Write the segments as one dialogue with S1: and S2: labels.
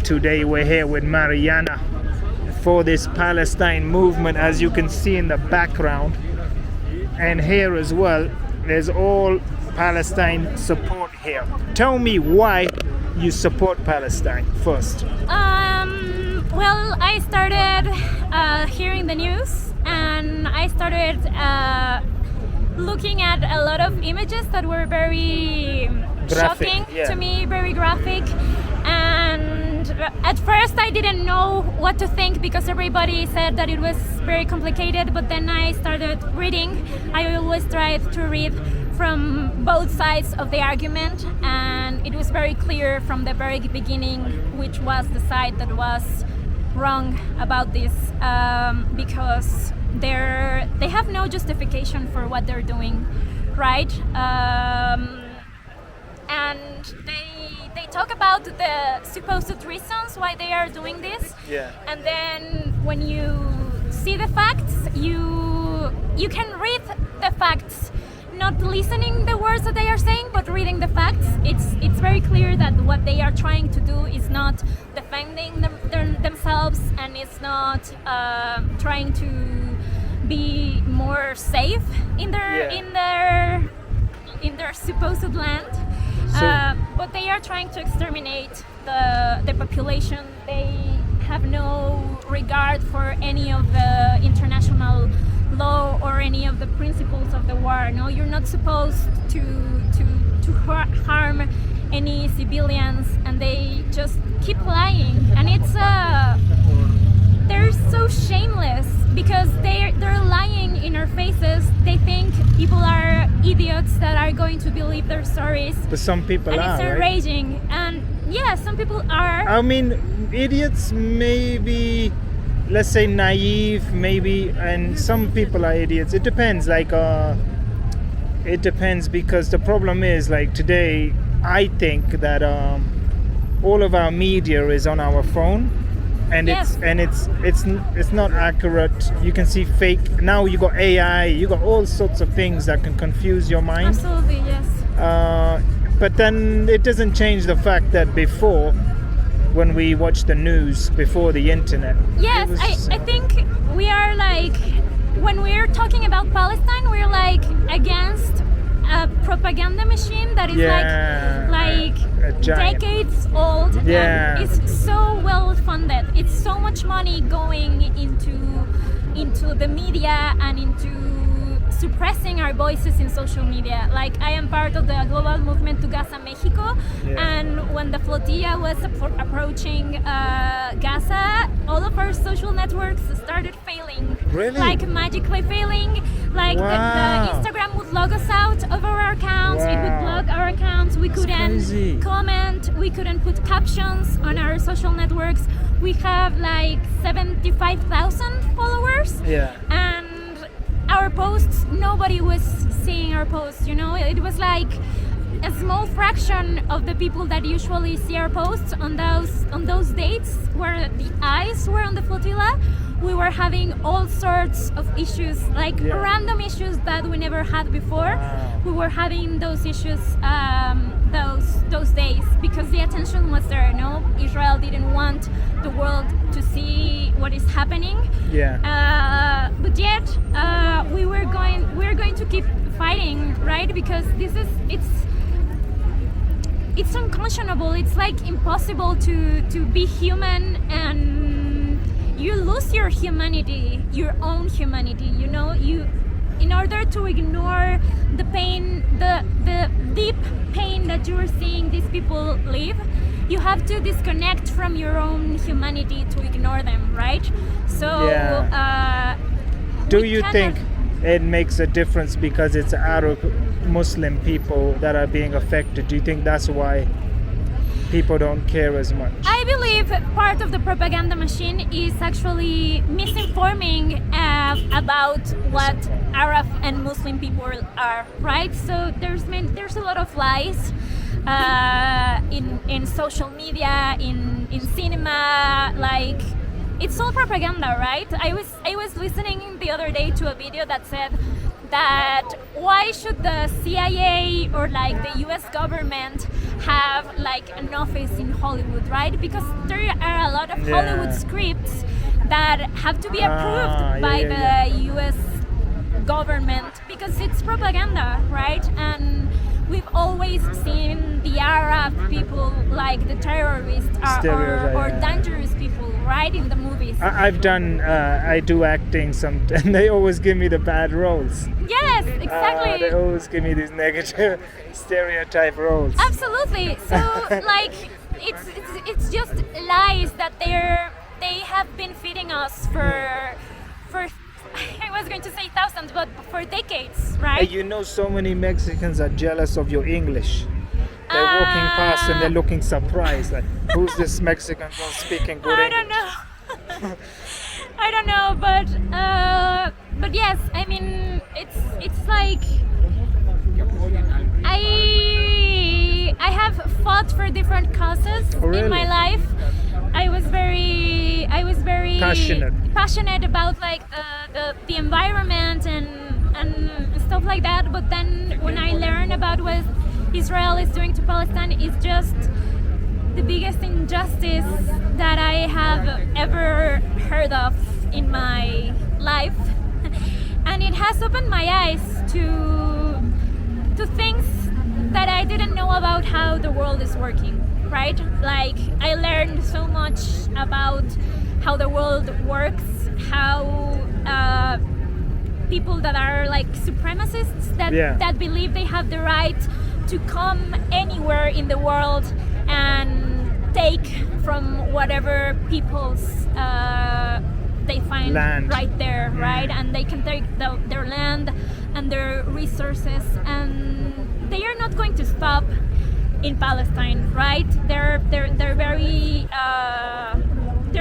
S1: today we're here with Mariana for this Palestine movement, as you can see in the background. And here as well, there's all Palestine support here. Tell me why you support Palestine first.
S2: Well, I started hearing the news, and I started looking at a lot of images that were very
S1: Graphic,
S2: shocking
S1: yeah.
S2: to me, very graphic. And at first I didn't know what to think because everybody said that it was very complicated, but then I started reading. I always tried to read from both sides of the argument, and it was very clear from the very beginning which was the side that was wrong about this, because they have no justification for what they're doing, right? And they talk about the supposed reasons why they are doing this,
S1: Yeah.
S2: and then when you see the facts, you can read the facts, not listening the words that they are saying, but reading the facts. It's very clear that what they are trying to do is not defending themselves, and it's not trying to be more safe in their supposed land. But they are trying to exterminate the population. They have no regard for any of the international law or any of the principles of the war. No, you're not supposed to harm any civilians, and they just keep lying. And they're so shameless because they're lying in our faces. They think people are idiots that are going to believe their stories.
S1: But some people
S2: and
S1: are,
S2: it's
S1: right?
S2: enraging. And yeah, some people are.
S1: I mean, idiots maybe, let's say naive maybe, and some people are idiots. It depends, it depends, because the problem is, like, today I think that all of our media is on our phone, and
S2: Yes.
S1: it's not accurate. You can see fake. Now you got AI, you got all sorts of things that can confuse your mind.
S2: Absolutely, yes.
S1: But then it doesn't change the fact that before, when we watched the news before the internet,
S2: Yes,
S1: it was,
S2: I think we are like, when we're talking about Palestine, we're like against a propaganda machine that is
S1: Yeah,
S2: like
S1: a giant.
S2: decades old.
S1: Yeah.
S2: And it's so well funded. It's so much money going into the media and into suppressing our voices in social media. Like, I am part of the global movement to Gaza, Mexico,
S1: Yeah.
S2: and when the flotilla was approaching Gaza, all of our social networks started failing.
S1: Really?
S2: Like, magically failing. Like,
S1: Wow.
S2: the Instagram would log us out of our accounts. It would
S1: Wow.
S2: block our accounts. We couldn't
S1: crazy.
S2: comment. We couldn't put captions on our social networks. We have like 75,000 followers.
S1: Yeah.
S2: And our posts, nobody was seeing our posts, you know? It was like a small fraction of the people that usually see our posts on those dates where the eyes were on the flotilla. We were having all sorts of issues, like
S1: Yeah.
S2: random issues that we never had before.
S1: Wow.
S2: We were having those issues those days because the attention was there. No, Israel didn't want the world to see what is happening.
S1: Yeah.
S2: But yet we're going to keep fighting, right? Because it's unconscionable. It's like impossible to be human, and you lose your humanity, your own humanity. You know, in order to ignore the pain, the deep pain that you are seeing these people live, you have to disconnect from your own humanity to ignore them, right? So,
S1: Do
S2: we
S1: you
S2: cannot-
S1: think it makes a difference because it's Arab Muslim people that are being affected? Do you think that's why people don't care as much?
S2: I believe part of the propaganda machine is actually misinforming about what Arab and Muslim people are, right? So there's a lot of lies in social media, in cinema, like it's all propaganda, right? I was listening the other day to a video that said that why should the CIA or like the US government have like an office in Hollywood, right? Because there are a lot of Hollywood scripts that have to be approved by the US government because it's propaganda, right? And we've always seen the Arab people like the terrorists or dangerous people, right, in the movies.
S1: I do acting and they always give me the bad roles.
S2: Yes, exactly.
S1: They always give me these negative stereotype roles.
S2: Absolutely. So like it's just lies that they have been feeding us for I was going to say thousands, but for decades, right?
S1: You know, so many Mexicans are jealous of your English. They're walking past and they're looking surprised. Like, who's this Mexican girl speaking good English?
S2: I don't know. I don't know, but yes, I mean, it's like I have fought for different causes in my life. I was very passionate about like the environment and stuff like that. But then when I learned about what Israel is doing to Palestine, it's just the biggest injustice that I have ever heard of in my life, and it has opened my eyes to things that I didn't know about how the world is working. Right? Like I learned so much about how the world works, how people that are like supremacists that believe they have the right to come anywhere in the world and take from whatever peoples they find right there, right? And they can take their land and their resources, and they are not going to stop in Palestine, right? They're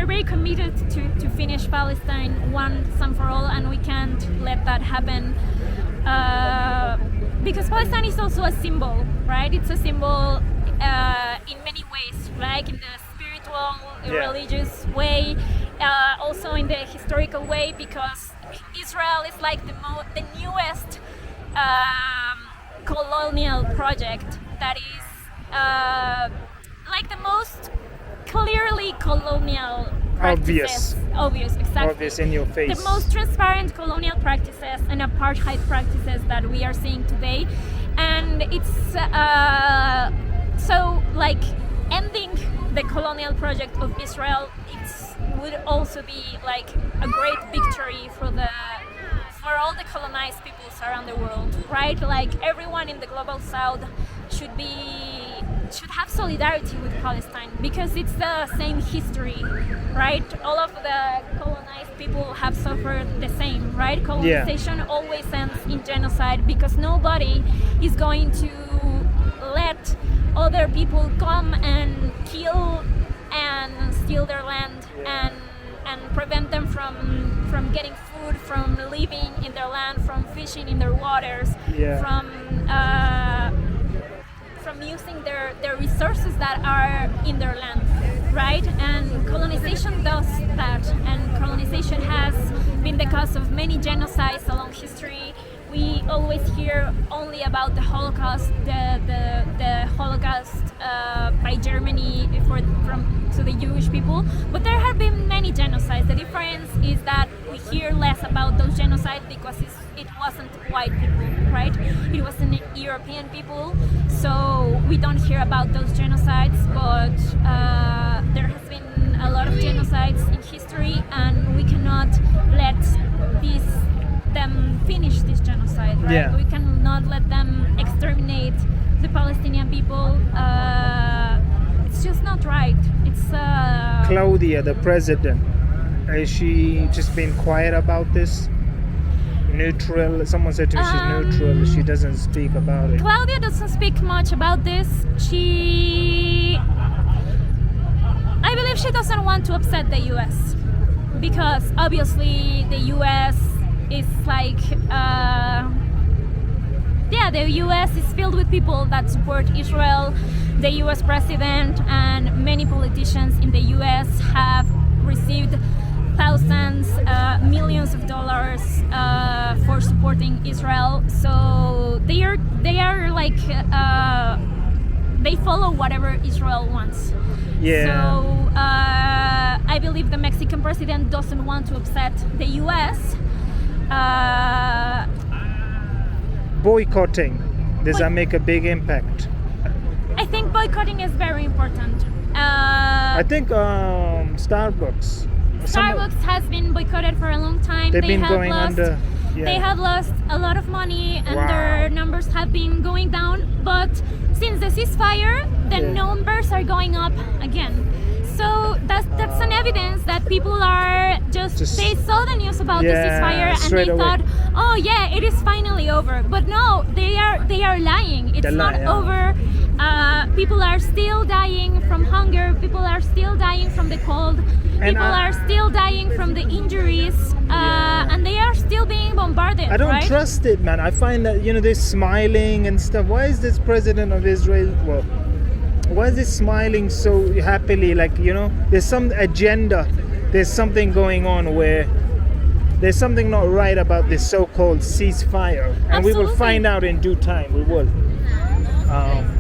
S2: very committed to finish Palestine once and for all, and we can't let that happen because Palestine is also a symbol, right? It's a symbol in many ways, like in the spiritual, religious way, also in the historical way, because Israel is like the newest colonial project that is like the most clearly colonial practices. Obvious, exactly.
S1: Obvious in your face.
S2: The most transparent colonial practices and apartheid practices that we are seeing today. And it's so like ending the colonial project of Israel, would also be like a great victory for all the colonized peoples around the world, right? Like everyone in the global south should have solidarity with Palestine because it's the same history, right? All of the colonized people have suffered the same, right? Colonization always ends in genocide because nobody is going to let other people come and kill and steal their land and prevent them from getting food, from living in their land, from fishing in their waters, from using their resources that are in their land, right? And colonization does that, and colonization has been the cause of many genocides along history. We always hear only about the Holocaust, the Holocaust by Germany to the Jewish people, but there have been many genocides. The difference is that we hear less about those genocides because it wasn't white people, right? It wasn't European people, so we don't hear about those genocides, but there has been a lot of genocides in history, and we cannot let them finish this genocide, right?
S1: Yeah.
S2: We cannot let them exterminate the Palestinian people. It's just not right. It's
S1: Claudia, the president, is she just been quiet about this? Neutral? Someone said to me she's neutral. She doesn't speak about it.
S2: Claudia doesn't speak much about this. I believe she doesn't want to upset the US because obviously the US is like the US is filled with people that support Israel. The US president and many politicians in the US have received thousands, millions of dollars for supporting Israel. So they are like they follow whatever Israel wants.
S1: Yeah.
S2: So I believe the Mexican president doesn't want to upset the U.S.
S1: Boycotting, does that make a big impact?
S2: I think boycotting is very important.
S1: I think Starbucks.
S2: Starbucks has been boycotted for a long time.
S1: They've been going under. Yeah.
S2: They have lost a lot of money, and
S1: Wow.
S2: their numbers have been going down. But since the ceasefire, the
S1: Yeah.
S2: numbers are going up again. So that's an evidence that people are just they saw the news about the
S1: Yeah,
S2: ceasefire and
S1: straight
S2: they
S1: away.
S2: thought, oh yeah, it is finally over. But no, they are lying. It's
S1: They're
S2: not
S1: lying, yeah.
S2: over. People are still dying from hunger. People are still dying from the cold. People are still dying from the injuries, and they are still being bombarded.
S1: I don't
S2: right?
S1: trust it, man. I find that, they're smiling and stuff. Why is this president of Israel, why is he smiling so happily? Like, there's some agenda. There's something going on where there's something not right about this so-called ceasefire. And we will
S2: Absolutely.
S1: find out in due time. We will.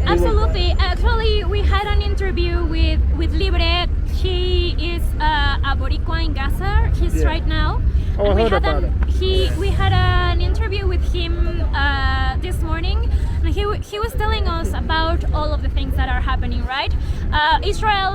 S2: Absolutely. Actually, we had an interview with Libre. He is a Boricua in Gaza. He's
S1: Yeah.
S2: right now.
S1: Oh, I heard about it.
S2: We had an interview with him this morning, and he was telling us about all of the things that are happening. Right? Israel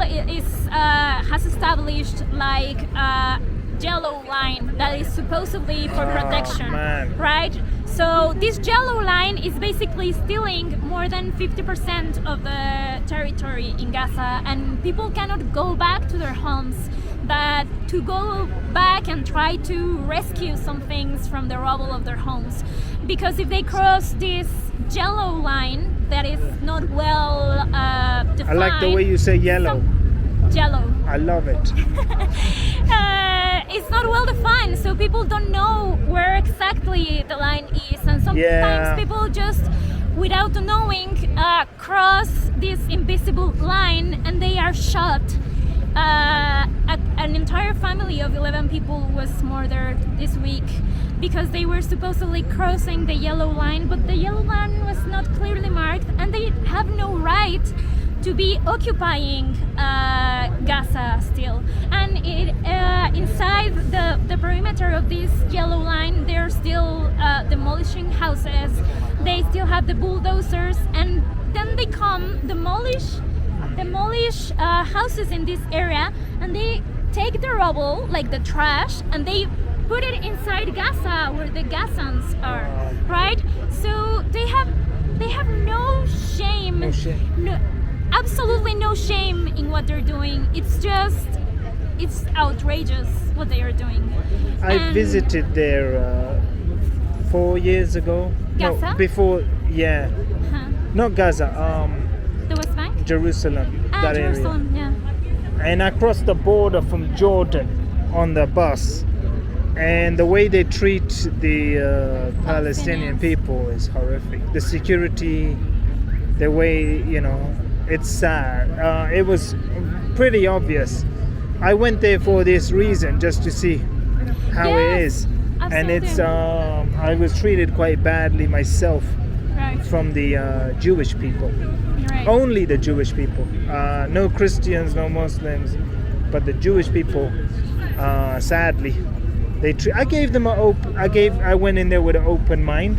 S2: has established like a yellow line that is supposedly for protection.
S1: Man.
S2: Right? So this yellow line is basically stealing more than 50% of the territory in Gaza, and people cannot go back to their homes. But to go back and try to rescue some things from the rubble of their homes, because if they cross this yellow line that is not well defined.
S1: I like the way you say yellow.
S2: Yellow.
S1: I love it.
S2: It's not well defined, so people don't know where exactly the line is, and sometimes
S1: Yeah.
S2: people just, without knowing, cross this invisible line and they are shot. An entire family of 11 people was murdered this week because they were supposedly crossing the yellow line, but the yellow line was not clearly marked, and they have no right to be occupying Gaza still. And inside the perimeter of this yellow line, they're still demolishing houses. They still have the bulldozers, and then they come demolish houses in this area, and they take the rubble, like the trash, and they put it inside Gaza where the Gazans are, right? So they have no shame.
S1: No shame.
S2: No, absolutely no shame in what they're doing. It's outrageous what they are doing.
S1: I
S2: And
S1: visited there 4 years ago.
S2: Gaza?
S1: No, before, yeah.
S2: Huh.
S1: Not Gaza,
S2: The West Bank?
S1: Jerusalem, that
S2: Jerusalem,
S1: area.
S2: yeah.
S1: And I crossed the border from Jordan on the bus. And the way they treat the Palestinian
S2: Palestinians.
S1: people is horrific. The security, the way, it's sad. It was pretty obvious. I went there for this reason, just to see how it
S2: Yes,
S1: is. And it's,
S2: absolutely.
S1: I was treated quite badly myself
S2: Right.
S1: from the Jewish people.
S2: Right.
S1: Only the Jewish people. No Christians, no Muslims, but the Jewish people, sadly, I gave them I went in there with an open mind,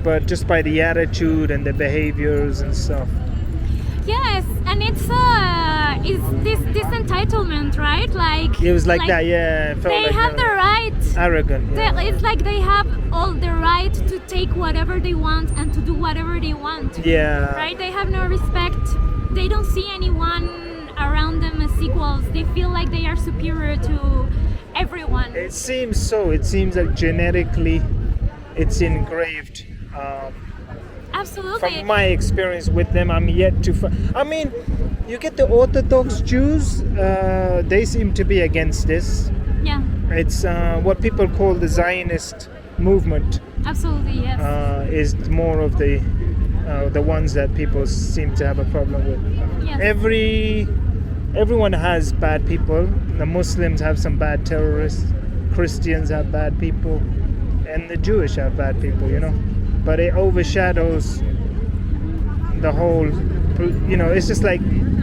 S1: but just by the attitude and the behaviors and stuff.
S2: Yes, and it's this entitlement, right? Like
S1: It was like that, yeah. It felt
S2: They
S1: like
S2: have the right.
S1: arrogant. Yeah.
S2: It's like they have all the right to take whatever they want and to do whatever they want.
S1: Yeah.
S2: Right? They have no respect. They don't see anyone around them as equals. They feel like they are superior to everyone.
S1: It seems so. It seems like genetically, it's engraved.
S2: Absolutely.
S1: From my experience with them, I'm yet to. I mean, you get the Orthodox Jews. They seem to be against this.
S2: Yeah.
S1: It's what people call the Zionist movement.
S2: Absolutely. Yes.
S1: Is more of the ones that people seem to have a problem with.
S2: Yes.
S1: Everyone has bad people. The Muslims have some bad terrorists. Christians have bad people, and the Jewish have bad people. But it overshadows the whole, it's just like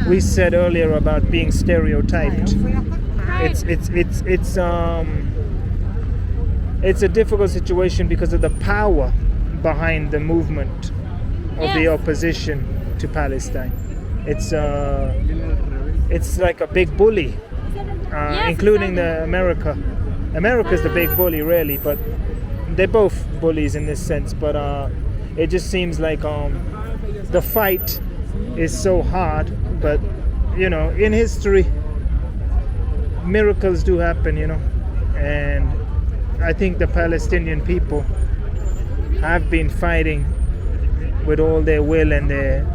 S1: we said earlier about being stereotyped.
S2: Right.
S1: It's a difficult situation because of the power behind the movement of the
S2: Yes.
S1: opposition to Palestine. It's like a big bully,
S2: Yes,
S1: including
S2: exactly.
S1: the America. America's the big bully, really, but they're both bullies in this sense. But it just seems like the fight is so hard. But in history, miracles do happen, and I think the Palestinian people have been fighting with all their will and their,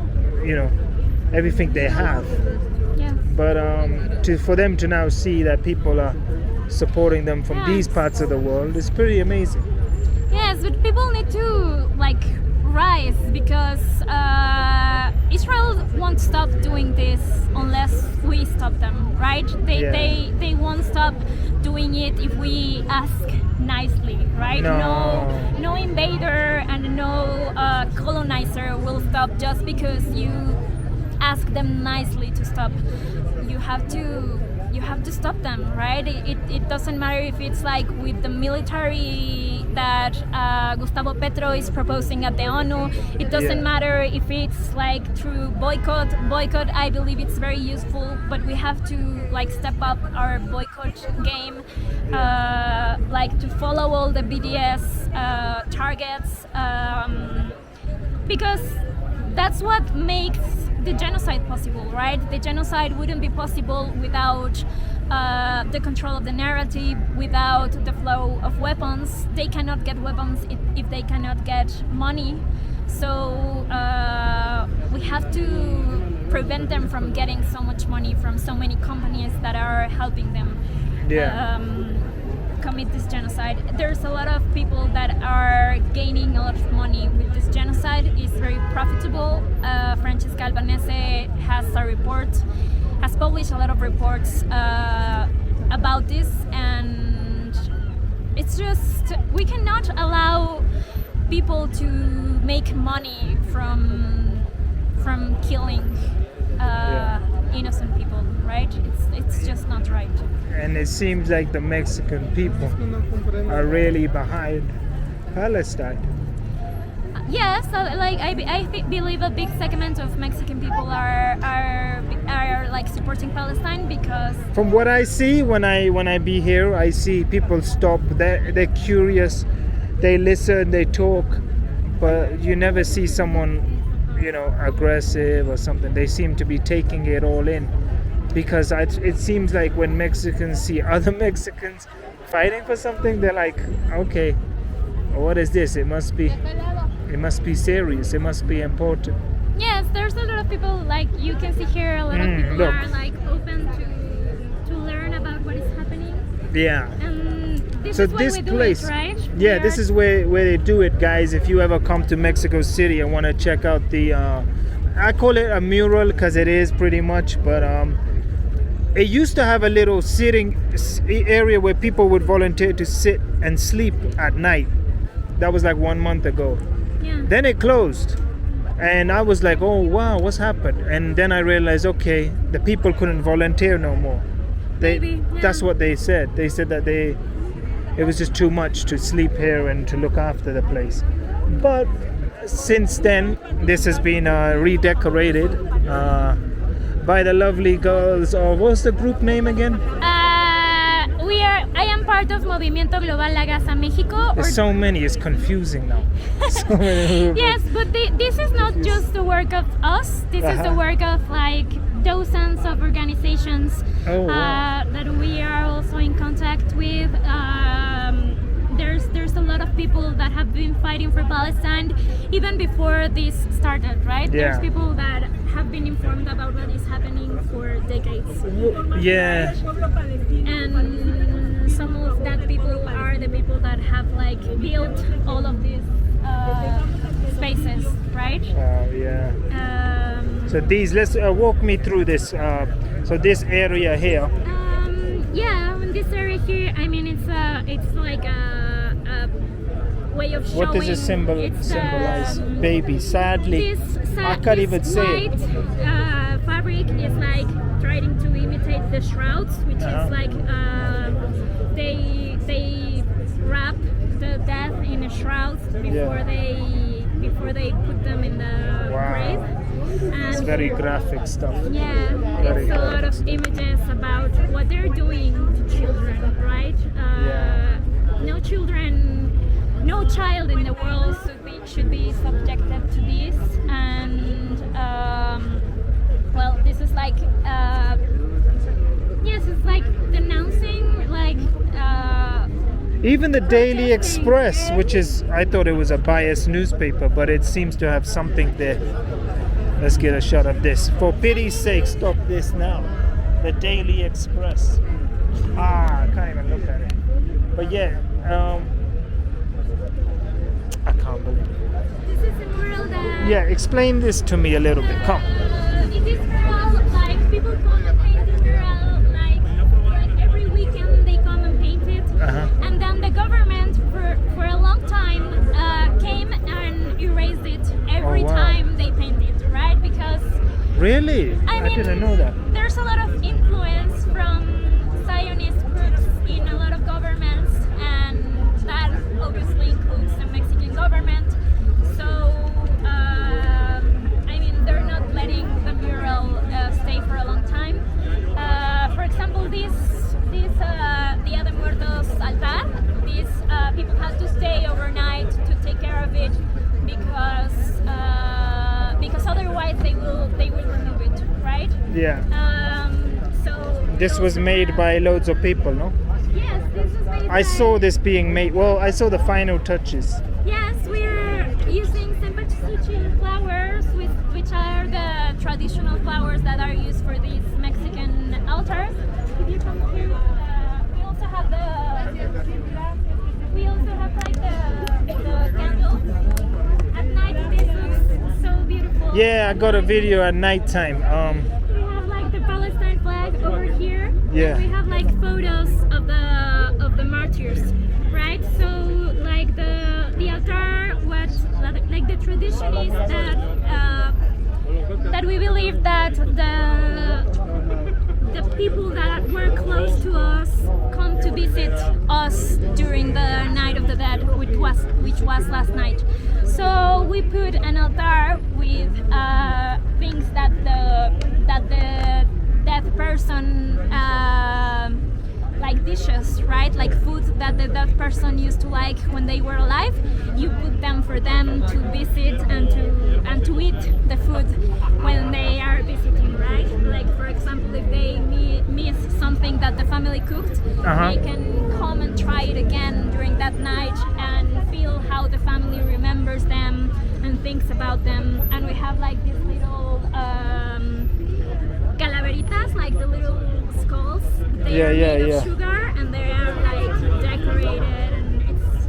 S1: everything they have.
S2: Yeah.
S1: But for them to now see that people are supporting them from these parts of the world is pretty amazing.
S2: Yes, but people need to rise because Israel won't stop doing this unless we stop them, right? They won't stop doing it if we ask nicely, right? No invader and no colonizer will stop just because you ask them nicely to stop. You have to stop them, right? It doesn't matter if it's with the military that Gustavo Petro is proposing at the ONU. It doesn't matter if it's through boycott. Boycott, I believe it's very useful, but we have to step up our boycott game, to follow all the BDS targets, because that's what makes the genocide possible, right? The genocide wouldn't be possible without the control of the narrative, without the flow of weapons. They cannot get weapons if they cannot get money. So we have to prevent them from getting so much money from so many companies that are helping them commit this genocide. There's a lot of people that are gaining a lot of money with this genocide. It's very profitable. Francesca Albanese has published a lot of reports about this, and it's just, we cannot allow people to make money from killing innocent people, right? It's just not right.
S1: And it seems like the Mexican people are really behind Palestine.
S2: Yes, I believe a big segment of Mexican people are supporting Palestine because
S1: From what I see when I be here, I see people stop. They're curious, they listen, they talk, but you never see someone, aggressive or something. They seem to be taking it all in, because it seems like when Mexicans see other Mexicans fighting for something, they're like, okay, what is this? It must be serious. It must be important.
S2: yes, there's a lot of people you can see here. A lot of people
S1: look.
S2: are open to learn about what is happening.
S1: Yeah.
S2: And this
S1: So
S2: is why
S1: this
S2: we do
S1: place,
S2: it, right?
S1: yeah, this is where they do it, guys. If you ever come to Mexico City and want to check out the, I call it a mural because it is pretty much, but it used to have a little sitting area where people would volunteer to sit and sleep at night. That was 1 month ago.
S2: Yeah.
S1: Then it closed, and I was like, oh wow, what's happened? And then I realized, okay, the people couldn't volunteer no more.
S2: Maybe, yeah.
S1: That's what they said. They said that it was just too much to sleep here and to look after the place. But since then, this has been redecorated by the lovely girls of, what's the group name again?
S2: I am part of Movimiento Global La Gaza Mexico.
S1: There's so many, it's confusing now. So many groups.
S2: Yes, but this is not just the work of us. This is the work of dozens of organizations that we are also in contact with. There's a lot of people that have been fighting for Palestine even before this started, right?
S1: Yeah.
S2: There's people that have been informed about what is happening for decades.
S1: Yeah.
S2: And some of that people are the people that have built all of these spaces, right?
S1: Yeah. So let's walk me through this. So this area here.
S2: Yeah, in this area here, I mean, it's like a way of showing.
S1: What does it symbolize? Baby, sadly.
S2: This
S1: I can't even say
S2: white
S1: it.
S2: fabric is like trying to imitate the shrouds, which is like they wrap the death in a shroud before they put them in the grave. And
S1: It's very graphic stuff.
S2: yeah,
S1: Very
S2: it's a lot of images about what they're doing to children, right? No child in the world should be subjected to this, and well, this is like yes, it's like denouncing, like
S1: Even the Daily Express, which is, I thought it was a biased newspaper, but it seems to have something there. Let's get a shot of this. For pity's sake, stop this now. The Daily Express. I can't even look at it. But yeah, I can't believe it.
S2: this is a mural that
S1: Yeah, explain this to me a little bit. Come.
S2: in this mural, like people come and paint the mural, like every weekend they come and paint it, and then the government for a long time came and erased it every
S1: wow.
S2: time they paint it, right? Because
S1: Really?
S2: I mean,
S1: didn't know that.
S2: there's a lot of influence from Zionist groups in a lot of governments, and that obviously includes the Mexican government. So, I mean, they're not letting the mural stay for a long time. For example, this Dia de Muertos altar, these people had to stay overnight to take care of it because otherwise they will remove it, right?
S1: Yeah.
S2: So
S1: This was made by loads of people, no?
S2: yes, this was made
S1: I
S2: by-
S1: saw this being made. Well, I saw the final touches.
S2: Yes, we're using cempasúchil flowers, which are the traditional flowers that are used for these Mexican altars. If you come here, we also have like the candles. At night, this looks so beautiful.
S1: Yeah, I got a video at nighttime.
S2: We have like the Palestine flag over here.
S1: Yeah.
S2: And we have like photos of the martyrs, right? So like the altar, what like the tradition is that we believe that the people that were close to us come to visit us during the Night of the Dead, which was last night. So we put an altar with things that the dead person like dishes, right? Like food that the dead person used to like when they were alive. You put them for them to visit and to eat the food when they are visiting, right? Like for example, if they miss something that the family cooked, they can come and try it again during that night and feel how the family remembers them and thinks about them. And we have like these little calaveritas, like the little skulls. They are made of sugar, and they are like decorated, and it's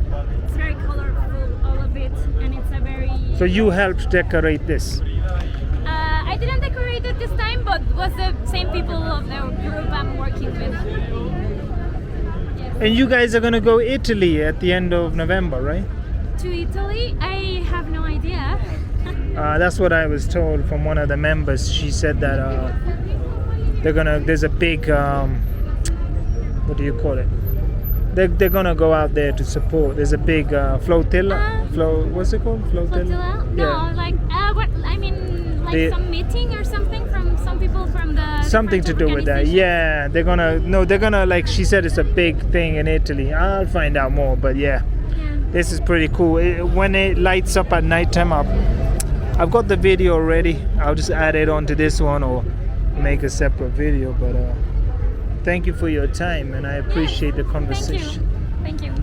S2: very colorful, all of it, and it's a very.
S1: So you helped decorate this.
S2: I didn't decorate it this time, but was the same people of the group I'm working with. Yes.
S1: And you guys are gonna go Italy at the end of November, right?
S2: To Italy, I have no idea.
S1: That's what I was told from one of the members. She said that there's a big what do you call it? They're gonna go out there to support. There's a big flotilla. What's it called?
S2: Flotilla? No, like what? I mean, like some meeting or something from some people from the.
S1: Something to do with that. Yeah, they're gonna like she said it's a big thing in Italy. I'll find out more, but yeah. This is pretty cool. When it lights up at nighttime, I've got the video already. I'll just add it onto this one or make a separate video. But thank you for your time, and I appreciate the conversation.
S2: Thank you.